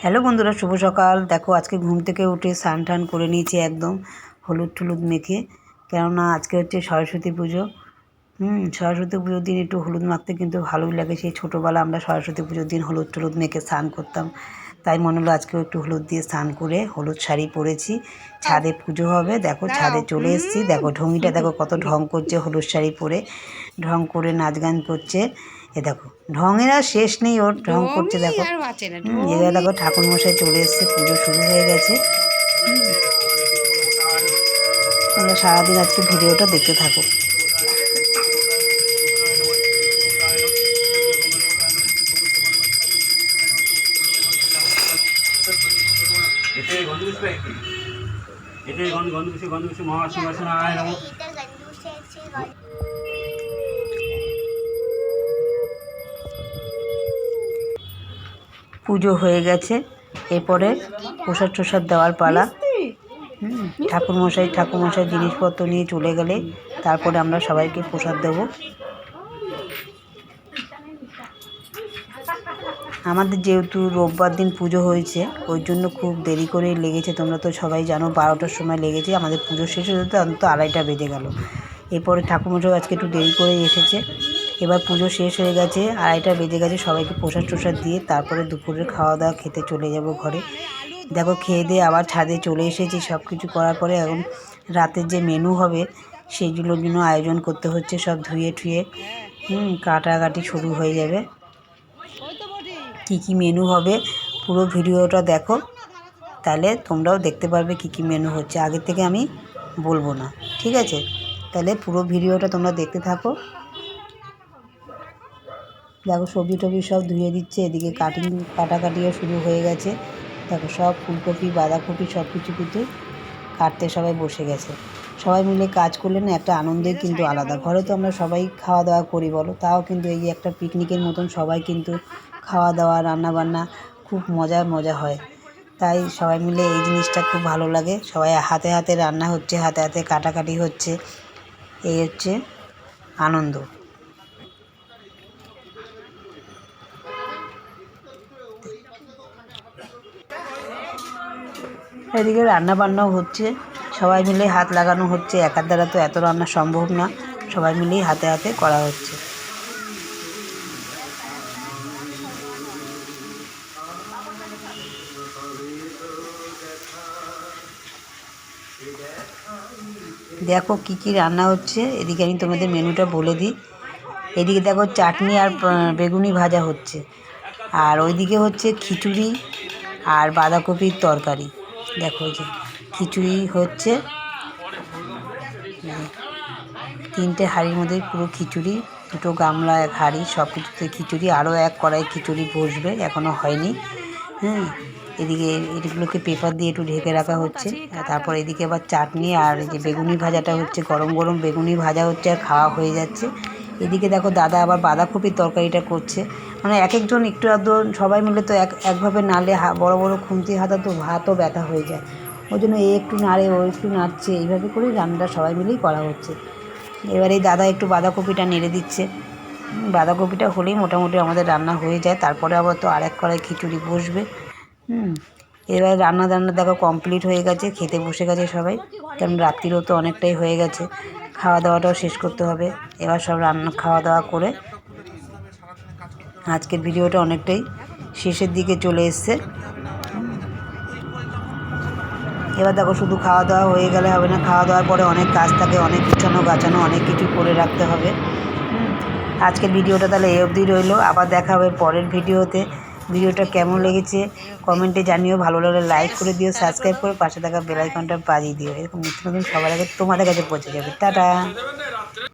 Hello বন্ধুরা, শুভ সকাল। দেখো আজকে ঘুম থেকে উঠে স্নান টান করে নিয়েছি একদম হলুদ টুলুদ মেখে, কেননা আজকে হচ্ছে সরস্বতী পুজো। সরস্বতী পুজোর দিন একটু হলুদ মাখতে কিন্তু ভালোই লাগে। সেই ছোটোবেলা আমরা সরস্বতী পুজোর দিন হলুদ টুলুদ মেখে স্নান করতাম, তাই মনে হলো আজকেও একটু হলুদ দিয়ে স্নান করে হলুদ শাড়ি পরেছি। ছাদে পুজো হবে, দেখো ছাদে চলে এসেছি। দেখো ঢঙিটা দেখো কত ঢং করছে, হলুদ শাড়ি পরে ঢং করে নাচ গান করছে। এ দেখো ঢঙের আর শেষ নেই, ওর ঢং করছে দেখো। এবার দেখো ঠাকুর মশাই চলে এসছে, পুজো শুরু হয়ে গেছে। তোমরা সারাদিন আজকে ভিডিওটা দেখতে থাকো। পুজো হয়ে গেছে, এরপরে প্রসাদ টসাদ দেওয়ার পালা। ঠাকুরমশাই জিনিসপত্র নিয়ে চলে গেলে তারপরে আমরা সবাইকে প্রসাদ দেব। আমাদের যেহেতু রোববার দিন পুজো হয়েছে, ওই জন্য খুব দেরি করে লেগেছে। তোমরা তো সবাই জানো 12টার সময় লেগেছে, আমাদের পুজো শেষ হতে তো অন্তত 2:30 বেজে গেল। এরপরে ঠাকুরমশাই আজকে একটু দেরি করে এসেছে। এবার পুজো শেষ হয়ে গেছে, 2:30 বেজে গেছে। সবাইকে প্রসাদ টসাদ দিয়ে তারপরে দুপুরের খাওয়া দাওয়া খেতে চলে যাব ঘরে। দেখো খেয়ে দিয়ে আবার ছাদে চলে এসেছি। সব কিছু করার পরে এখন রাতের যে মেনু হবে সেইগুলোর জন্য আয়োজন করতে হচ্ছে। সব ধুয়ে ঠুয়ে কাটাকাটি শুরু হয়ে যাবে। কি মেনু হবে পুরো ভিডিওটা দেখো, তাহলে তোমরাও দেখতে পারবে কি মেনু হচ্ছে। আগে থেকে আমি বলবো না, ঠিক আছে? তাহলে পুরো ভিডিওটা তোমরা দেখতে থাকো। দেখো সবজি টবজি সব ধুয়ে দিচ্ছে, এদিকে কাটাকাটিও শুরু হয়ে গেছে। দেখো সব ফুলকপি বাঁধাকপি সব কিছু কিন্তু কাটতে সবাই বসে গেছে। সবাই মিলে কাজ করলে না একটা আনন্দই কিন্তু আলাদা। ঘরে তো আমরা সবাই খাওয়া দাওয়া করি বলো, তাও কিন্তু এই যে একটা পিকনিকের মতন সবাই কিন্তু খাওয়া দাওয়া রান্নাবান্না খুব মজা হয়। তাই সবাই মিলে এই জিনিসটা খুব ভালো লাগে। সবাই হাতে হাতে রান্না হচ্ছে, হাতে হাতে কাটাকাটি হচ্ছে, এই হচ্ছে আনন্দ। এদিকে রান্না বান্নাও হচ্ছে, সবাই মিলে হাত লাগানো হচ্ছে। একার দ্বারা তো এত রান্না সম্ভব না, সবাই মিলেই হাতে হাতে করা হচ্ছে। দেখো কি রান্না হচ্ছে, এদিকে আমি তোমাদের মেনুটা বলে দিই। এদিকে দেখো চাটনি আর বেগুনি ভাজা হচ্ছে, আর ওইদিকে হচ্ছে খিচুড়ি আর বাঁধাকপির তরকারি। দেখো যে খিচুড়ি হচ্ছে, 3টে হাঁড়ির মধ্যে পুরো খিচুড়ি, 2টো গামলা 1 হাঁড়ি সব কিছুতে খিচুড়ি। আরও 1 কড়াই খিচুড়ি বসবে, এখনও হয়নি। এদিকে এগুলোকে পেপার দিয়ে একটু ঢেকে রাখা হচ্ছে। তারপর এদিকে আবার চাটনি আর এই যে বেগুনি ভাজাটা হচ্ছে, গরম গরম বেগুনি ভাজা হচ্ছে আর খাওয়া হয়ে যাচ্ছে। এদিকে দেখো দাদা আবার বাঁধাকপির তরকারিটা করছে। মানে এক একজন একটু আধটু, সবাই মিলে তো একভাবে নাড়লে বড় বড় খুন্তি হাতা তো হাতও ব্যথা হয়ে যায়। ওই জন্য এ একটু নাড়ে ও একটু নাড়ছে, এইভাবে করেই রান্নাটা সবাই মিলেই করা হচ্ছে। এবার এই দাদা একটু বাঁধাকপিটা নেড়ে দিচ্ছে। বাঁধাকপিটা হলেই মোটামুটি আমাদের রান্না হয়ে যায়। তারপরে আবার তো 1 কড়াই খিচুড়ি বসবে। এবার রান্না দেখো কমপ্লিট হয়ে গেছে, খেতে বসে গেছে সবাই, কারণ রাত্রিরও তো অনেকটাই হয়ে গেছে, খাওয়া দাওয়াটাও শেষ করতে হবে। এবার সব খাওয়া দাওয়া করে আজকের ভিডিওটা অনেকটাই শেষের দিকে চলে এসছে। এবার দেখো শুধু খাওয়া দাওয়া হয়ে গেলে হবে না, খাওয়া দাওয়ার পরে অনেক কাজ থাকে, অনেক গুছানো গাছানো অনেক কিছু করে রাখতে হবে। আজকের ভিডিওটা তাহলে এই অবধি রইলো, আবার দেখা হবে পরের ভিডিওতে। ভিডিওটা কেমন লেগেছে কমেন্টে জানিও, ভালো লাগলে লাইক করে দিও, সাবস্ক্রাইব করে পাশে থাকা বেল আইকনটা বাজিয়ে দিও। এরকম নিত্য নতুন সবার আগে তোমাদের কাছে পৌঁছে যাবে। টাটা।